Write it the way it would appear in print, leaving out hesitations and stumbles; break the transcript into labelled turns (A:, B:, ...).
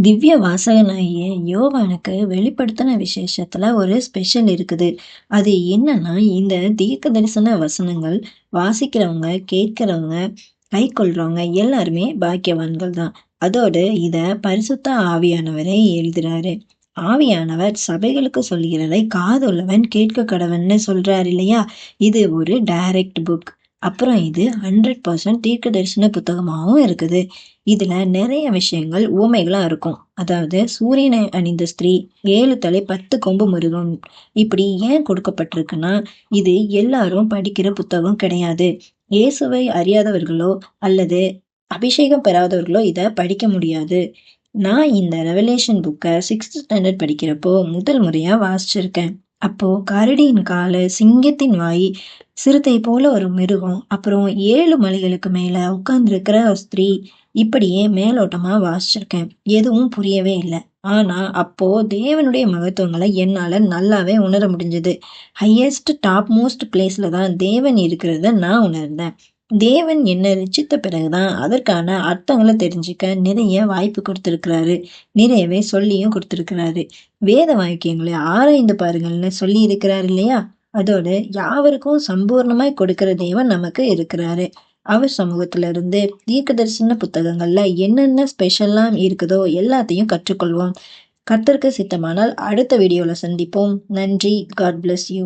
A: திவ்ய வாசகனாகிய யோவானுக்கு வெளிப்படுத்தின விசேஷத்துல ஒரு ஸ்பெஷல் இருக்குது. அது என்னன்னா, இந்த தீர்க்க தரிசன வசனங்கள் வாசிக்கிறவங்க, கேட்கிறவங்க, கை கொள்றவங்க எல்லாருமே பாக்கியவான்கள் தான். அதோடு இத பரிசுத்த ஆவியானவரே எழுதுறாரு. ஆவியானவர் சபைகளுக்கு சொல்கிறதை காதுள்ளவன் கேட்க கடவன்னு சொல்றாரு இல்லையா? இது ஒரு டைரக்ட் புக். அப்புறம் இது 100% தீர்க்க தரிசன புத்தகமாவும் இருக்குது. இதுல நிறைய விஷயங்கள் உவமைகளா இருக்கும். அதாவது சூரியனை அணிந்த ஸ்திரீ, 7 தலை 10 கொம்பு மிருகம் இப்படி ஏன் கொடுக்கப்பட்டிருக்குன்னா, இது எல்லாரும் படிக்கிற புத்தகம் கிடையாது. இயேசுவை அறியாதவர்களோ அல்லது அபிஷேகம் பெறாதவர்களோ இத படிக்க முடியாது. நான் இந்த ரெவலேஷன் புக்கை 6th ஸ்டாண்டர்ட் படிக்கிறப்போ முதல் முறையா வாசிச்சிருக்கேன். அப்போ கரடியின் காலு, சிங்கத்தின் வாய், சிறுத்தை போல ஒரு மிருகம், அப்புறம் 7 மலைகளுக்கு மேல உட்கார்ந்திருக்கிற ஒரு ஸ்திரீ, இப்படியே மேலோட்டமா வாசிச்சிருக்கேன். எதுவும் புரியவே இல்லை. ஆனா அப்போ தேவனுடைய மகத்துவங்களை என்னால நல்லாவே உணர முடிஞ்சது. ஹையஸ்ட் டாப் மோஸ்ட் பிளேஸ்ல தான் தேவன் இருக்கிறத நான் உணர்ந்தேன். தேவன் என்ன ரட்சித்த பிறகுதான் அதற்கான அர்த்தங்களை தெரிஞ்சுக்க நிறைய வாய்ப்பு கொடுத்திருக்கிறாரு. நிறையவே சொல்லியும் கொடுத்திருக்கிறாரு. வேத வாக்கியங்களை ஆராய்ந்து பாருங்கள்னு சொல்லி இருக்கிறாரு இல்லையா? அதோடு யாவருக்கும் சம்பூர்ணமாய் கொடுக்கிற தேவன் நமக்கு இருக்கிறாரு. அவர் சமூகத்துல இருந்து தீர்க்க தரிசன புத்தகங்கள்ல என்னென்ன ஸ்பெஷல்லாம் இருக்குதோ எல்லாத்தையும் கற்றுக்கொள்வோம். கர்த்தருக்கு சித்தமானால் அடுத்த வீடியோல சந்திப்போம். நன்றி. God bless you.